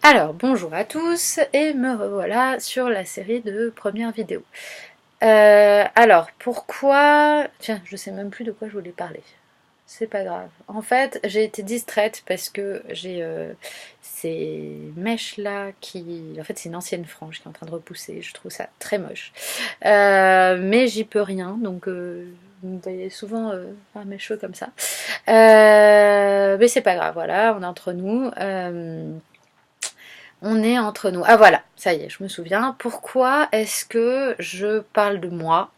Alors, bonjour à tous et me revoilà sur la série de premières vidéos. Alors, pourquoi... Tiens, je sais même plus de quoi je voulais parler. C'est pas grave. En fait, j'ai été distraite parce que j'ai ces mèches-là qui... En fait, c'est une ancienne frange qui est en train de repousser. Je trouve ça très moche. Mais j'y peux rien, donc... vous me voyez souvent un mes cheveux comme ça. Mais c'est pas grave, voilà, on est entre nous. On est entre nous. Ah voilà, ça y est, je me souviens. Pourquoi est-ce que je parle de moi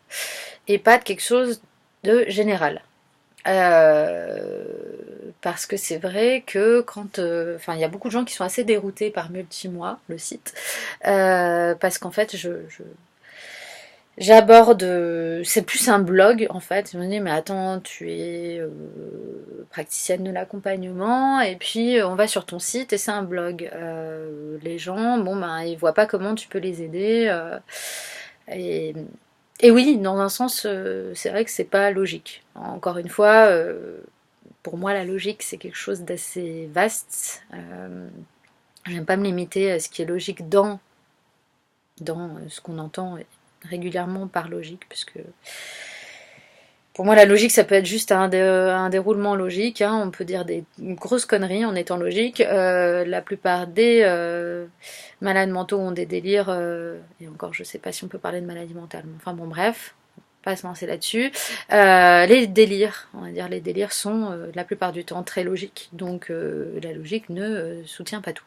et pas de quelque chose de général? Euh, Parce que c'est vrai que quand... Enfin, il y a beaucoup de gens qui sont assez déroutés par Multimois, le site. Parce qu'en fait, j'aborde, c'est plus un blog en fait. Je me dis, mais attends, tu es praticienne de l'accompagnement, et puis on va sur ton site et c'est un blog. Les gens, bon ben, ils voient pas comment tu peux les aider. Et, et oui, dans un sens, c'est vrai que c'est pas logique. Encore une fois, pour moi, la logique c'est quelque chose d'assez vaste. J'aime pas me limiter à ce qui est logique dans ce qu'on entend régulièrement par logique, puisque pour moi la logique ça peut être juste un déroulement logique, hein. On peut dire des grosses conneries en étant logique. La plupart des malades mentaux ont des délires, et encore je sais pas si on peut parler de maladie mentale, enfin bon bref, pas se lancer là-dessus. Les délires, on va dire les délires sont la plupart du temps très logiques, donc la logique ne soutient pas tout.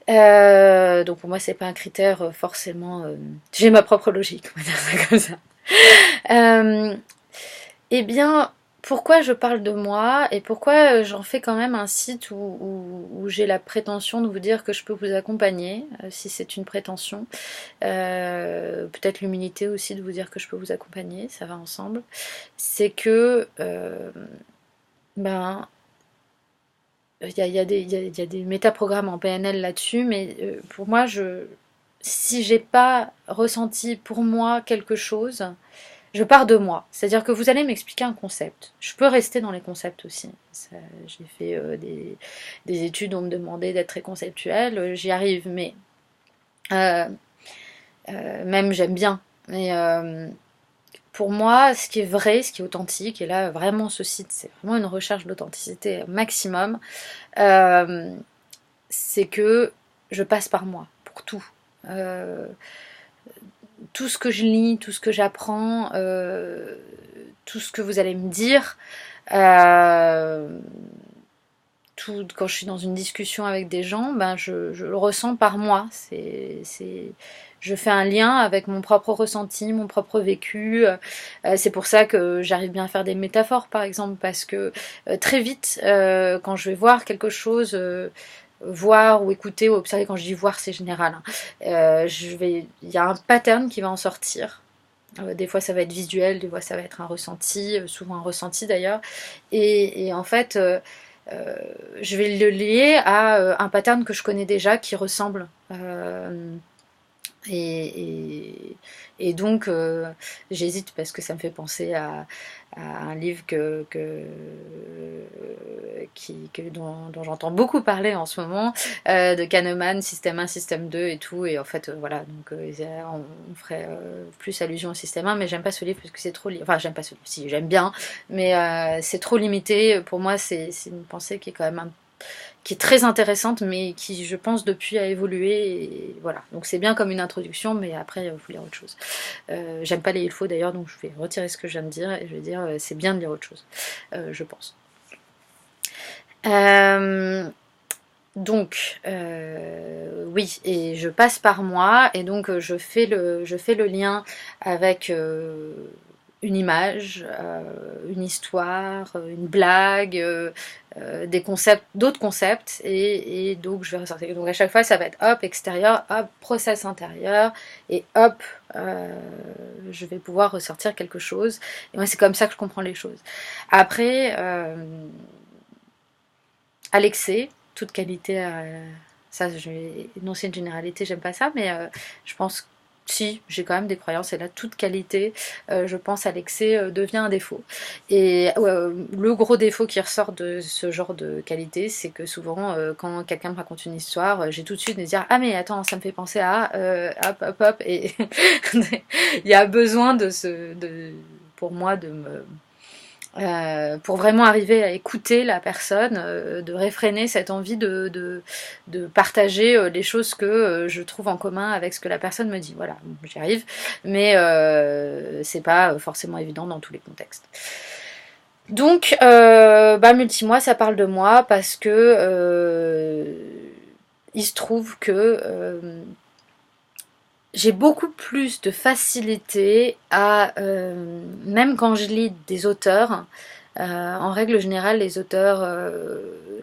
Donc pour moi c'est pas un critère forcément. J'ai ma propre logique, on va dire ça comme ça. Euh, eh bien, pourquoi je parle de moi et pourquoi j'en fais quand même un site où j'ai la prétention de vous dire que je peux vous accompagner, si c'est une prétention. Peut-être l'humilité aussi de vous dire que je peux vous accompagner, ça va ensemble. C'est que, ben, il y a des métaprogrammes en PNL là-dessus, mais pour moi, si j'ai pas ressenti pour moi quelque chose, je pars de moi. C'est-à-dire que vous allez m'expliquer un concept. Je peux rester dans les concepts aussi. J'ai fait des études, on me demandait d'être très conceptuelle, j'y arrive, mais euh, même j'aime bien. Mais pour moi, ce qui est vrai, ce qui est authentique, et là vraiment ce site, c'est vraiment une recherche d'authenticité maximum, euh, c'est que je passe par moi pour tout. Euh, tout ce que je lis, tout ce que j'apprends, tout ce que vous allez me dire, euh, tout, quand je suis dans une discussion avec des gens, ben je le ressens par moi. Je fais un lien avec mon propre ressenti, mon propre vécu. C'est pour ça que j'arrive bien à faire des métaphores, par exemple, parce que très vite, quand je vais voir quelque chose, voir ou écouter ou observer, quand je dis voir, c'est général, hein, il y a un pattern qui va en sortir. Des fois ça va être visuel, des fois ça va être un ressenti, souvent un ressenti d'ailleurs. Et en fait, je vais le lier à un pattern que je connais déjà qui ressemble. Et, et, et donc, j'hésite parce que ça me fait penser à un livre dont j'entends beaucoup parler en ce moment, de Kahneman, Système 1, Système 2 et tout. Et en fait, voilà, donc on ferait plus allusion au Système 1, mais j'aime pas ce livre parce que c'est trop. Enfin, j'aime pas ce livre, si, j'aime bien, mais c'est trop limité. Pour moi, c'est une pensée qui est quand même qui est très intéressante, mais qui, je pense, depuis a évolué. Et voilà. Donc c'est bien comme une introduction, mais après, il faut lire autre chose. J'aime pas les il faut d'ailleurs, donc je vais retirer ce que je viens de dire et je vais dire c'est bien de lire autre chose, je pense. Euh, oui, et je passe par moi, et donc je fais le lien avec une image, une histoire, une blague, des concepts, d'autres concepts, et donc je vais ressortir. Donc à chaque fois, ça va être hop, extérieur, hop, process intérieur, et hop, je vais pouvoir ressortir quelque chose. Et moi, c'est comme ça que je comprends les choses. Après, à l'excès, toute qualité, ça, je vais énoncer une généralité, j'aime pas ça, mais je pense. Si, j'ai quand même des croyances et là, toute qualité, je pense à l'excès, devient un défaut. Et le gros défaut qui ressort de ce genre de qualité, c'est que souvent, quand quelqu'un me raconte une histoire, j'ai tout de suite de dire ah mais attends, ça me fait penser à hop hop hop et il y a besoin pour moi de me pour vraiment arriver à écouter la personne, de réfréner cette envie de partager les choses que je trouve en commun avec ce que la personne me dit. Voilà, j'y arrive, mais c'est pas forcément évident dans tous les contextes. Donc, multi-moi, ça parle de moi parce que il se trouve que j'ai beaucoup plus de facilité à, même quand je lis des auteurs, en règle générale, les auteurs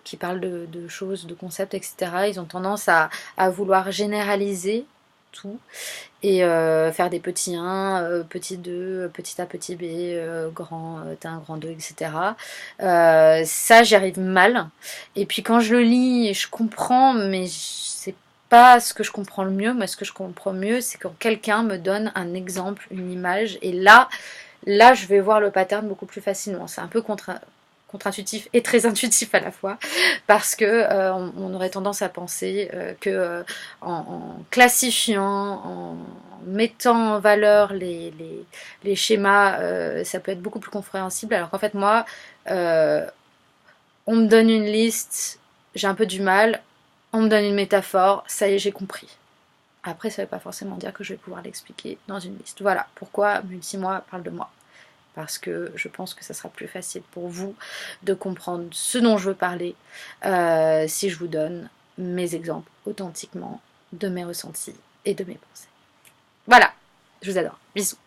qui parlent de choses, de concepts, etc., ils ont tendance à vouloir généraliser tout et faire des petits 1, petit 2, petit A, petit B, grand T1, grand 2, etc. Ça, j'y arrive mal. Et puis quand je le lis, je comprends, mais c'est pas ce que je comprends le mieux. Moi, ce que je comprends mieux, c'est quand quelqu'un me donne un exemple, une image, et là, je vais voir le pattern beaucoup plus facilement. C'est un peu contre-intuitif et très intuitif à la fois, parce que on aurait tendance à penser que en classifiant, en mettant en valeur les schémas, ça peut être beaucoup plus compréhensible, alors qu'en fait moi, euh, on me donne une liste, j'ai un peu du mal, on me donne une métaphore, ça y est, j'ai compris. Après, ça ne veut pas forcément dire que je vais pouvoir l'expliquer dans une liste. Voilà pourquoi Multi-moi parle de moi. Parce que je pense que ça sera plus facile pour vous de comprendre ce dont je veux parler si je vous donne mes exemples authentiquement de mes ressentis et de mes pensées. Voilà, je vous adore. Bisous.